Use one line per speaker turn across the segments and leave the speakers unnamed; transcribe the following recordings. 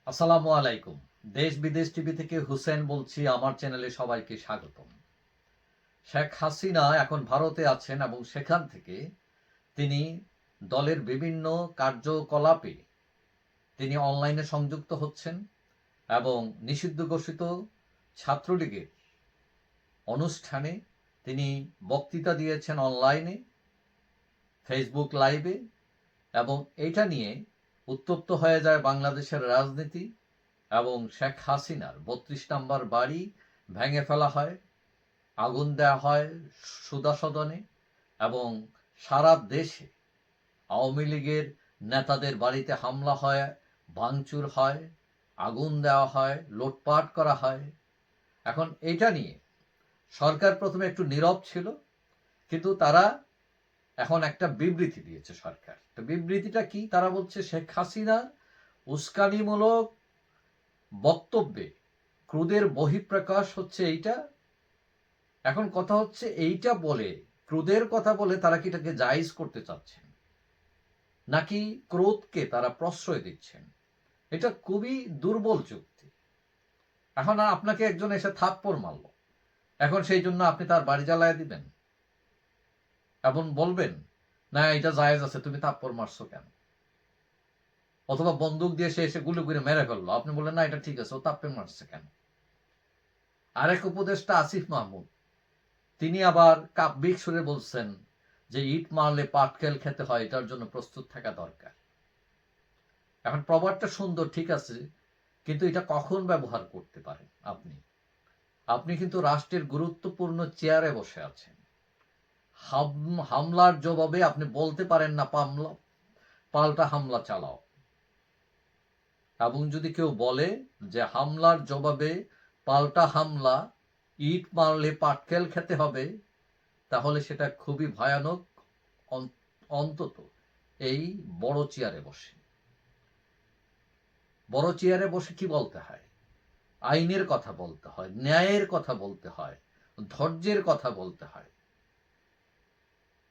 আসসালামু আলাইকুম। দেশ বিদেশ টিভি থেকে হুসেন বলছি। আমার চ্যানেলে সবাইকে স্বাগতম। শেখ হাসিনা এখন ভারতে আছেন এবং সেখান থেকে তিনি দলের বিভিন্ন কার্যকলাপে তিনি অনলাইনে সংযুক্ত হচ্ছেন এবং নিষিদ্ধ ঘোষিত ছাত্রলীগের অনুষ্ঠানে তিনি বক্তৃতা দিয়েছেন অনলাইনে, ফেসবুক লাইভে, এবং এটা নিয়ে উত্তপ্ত হয়ে যায় বাংলাদেশের রাজনীতি এবং শেখ হাসিনার ৩২ নম্বর বাড়ি ভেঙে ফেলা হয়, আগুন দেওয়া হয় সুধা সদনে, এবং সারা দেশে আওয়ামী লীগের নেতাদের বাড়িতে হামলা হয়, ভাঙচুর হয়, আগুন দেওয়া হয়, লুটপাট করা হয়। এখন এটা নিয়ে সরকার প্রথমে একটু নীরব ছিল, কিন্তু তারা এখন একটা বিবৃতি দিয়েছে সরকার। তো বিবৃতিটা কি? তারা বলছে শেখ হাসিনার উস্কানিমূলক বক্তব্যে ক্রোধের বহিঃপ্রকাশ হচ্ছে এইটা। এখন কথা হচ্ছে এইটা বলে, ক্রোধের কথা বলে তারা কি এটাকে জায়েজ করতে চাচ্ছেন নাকি ক্রোধকে তারা প্রশ্রয় দিচ্ছেন? এটা খুবই দুর্বল যুক্তি। এখন আপনাকে একজন এসে থাপ্পড় মারল, এখন সেই জন্য আপনি তার বাড়ি জ্বালায় দিবেন এবং বলবেন না এটা জায়েজ আছে, তুমি থাপ্পড় মারছো কেন? অথবা বন্দুক দিয়ে সে এসে গুলি করে মেরে ফেললো, আপনি বললেন না এটা ঠিক আছে, ও থাপ্পড় মারছে কেন? আরেক উপদেষ্টা আসিফ মাহমুদ, তিনি আবার কাব্যিক সুরে বলছেন যে ইট মারলে পাটকেল খেতে হয়, এটার জন্য প্রস্তুত থাকা দরকার। এখন প্রবাদটা সুন্দর, ঠিক আছে, কিন্তু এটা কখন ব্যবহার করতে পারেন আপনি? আপনি কিন্তু রাষ্ট্রের গুরুত্বপূর্ণ চেয়ারে বসে আছেন। হামলার জবাবে আপনি বলতে পারেন না পাল্টা হামলা চালাও। এবং যদি কেউ বলে যে হামলার জবাবে পাল্টা হামলা, ইট মারলে পাটকেল খেতে হবে, তাহলে সেটা খুবই ভয়ানক। অন্তত এই বড় চেয়ারে বসে কি বলতে হয়? আইনের কথা বলতে হয়, ন্যায়ের কথা বলতে হয়, ধৈর্যের কথা বলতে হয়।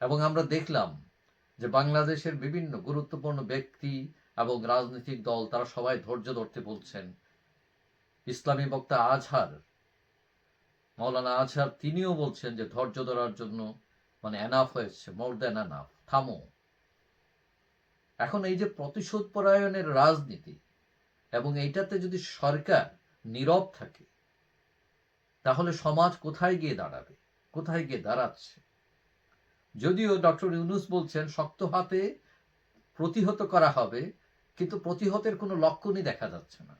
এবং আমরা দেখলাম যে বাংলাদেশের বিভিন্ন গুরুত্বপূর্ণ ব্যক্তি এবং রাজনৈতিক দল তারা সবাই ধৈর্য ধরতে বলছেন। ইসলামী বক্তা মৌলানা আজহার তিনিও বলছেন যে ধৈর্য ধরার জন্য এনাফ হয়েছে, মোর দেন এনাফ, থামো। এখন এই যে প্রতিশোধ পরায়ণের রাজনীতি এবং এইটাতে যদি সরকার নীরব থাকে, তাহলে সমাজ কোথায় গিয়ে দাঁড়াবে, কোথায় গিয়ে দাঁড়াচ্ছে? যদিও ডক্টর ইউনূস বলছেন শক্ত হাতে প্রতিহত করা হবে, কিন্তু প্রতিহতের কোনো লক্ষণই দেখা যাচ্ছে না।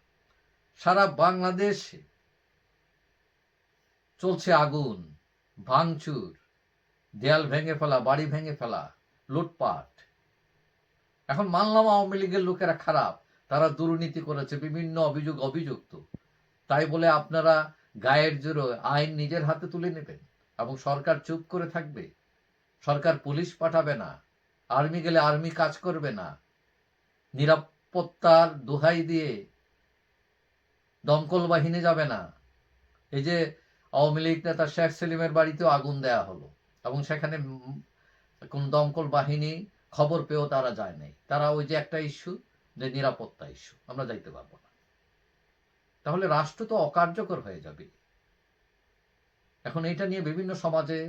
সারা বাংলাদেশে চলছে আগুন, ভাঙচুর, দেয়াল ভেঙে ফেলা, বাড়ি ভেঙে ফেলা, লুটপাট। এখন মানলাম আওয়ামী লীগের লোকেরা খারাপ, তারা দুর্নীতি করেছে, বিভিন্ন অভিযুক্ত, তাই বলে আপনারা গায়ের জোরে আইন নিজের হাতে তুলে নেবেন এবং সরকার চুপ করে থাকবে? সরকার পুলিশ পাঠাবে না, আর্মি গেলে আর্মি কাজ করবে না, নিরাপত্তার দোহাই দিয়ে দমকল বাহিনী যাবে না? এই যে আওয়ামী লীগ নেতা শেখ সেলিমের বাড়িতেও আগুন দেয়া হলো এবং সেখানে কোন দমকল বাহিনী খবর পেয়েও তারা যায় নাই। তারা ওই যে একটা ইস্যু, যে নিরাপত্তা ইস্যু, আমরা যাইতে পারবো না। তাহলে রাষ্ট্র তো অকার্যকর হয়ে যাবে। এখন এটা নিয়ে বিভিন্ন সমাজে,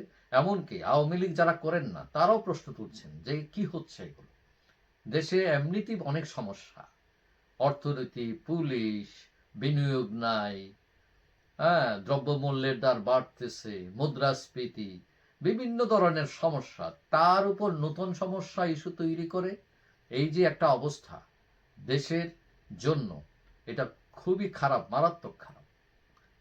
এমনকি আওয়ামী লীগ যারা করেন না তারাও প্রশ্ন তুলছেন যে কি হচ্ছে এগুলো। দেশে এমনিতেই অনেক সমস্যা, অর্থনীতি, পুলিশ, বিনিয়োগ নাই, দ্রব্যমূল্যের দার বাড়তেছে, মুদ্রাস্ফীতি, বিভিন্ন ধরনের সমস্যা, তার উপর নতুন সমস্যা ইস্যু তৈরি করে এই যে একটা অবস্থা দেশের জন্য, এটা খুবই খারাপ, মারাত্মক খারাপ।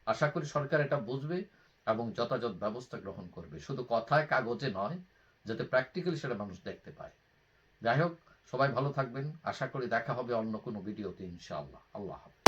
আশা করি সরকার এটা বুঝবে এবং যথাযথ ব্যবস্থা গ্রহণ করবে, শুধু কথায় কাগজে নয়, যাতে প্র্যাকটিক্যালি সেটা মানুষ দেখতে পায়। যাই হোক, সবাই ভালো থাকবেন। আশা করি দেখা হবে অন্য কোনো ভিডিওতে, ইনশাআল্লাহ। আল্লাহ হাফেজ।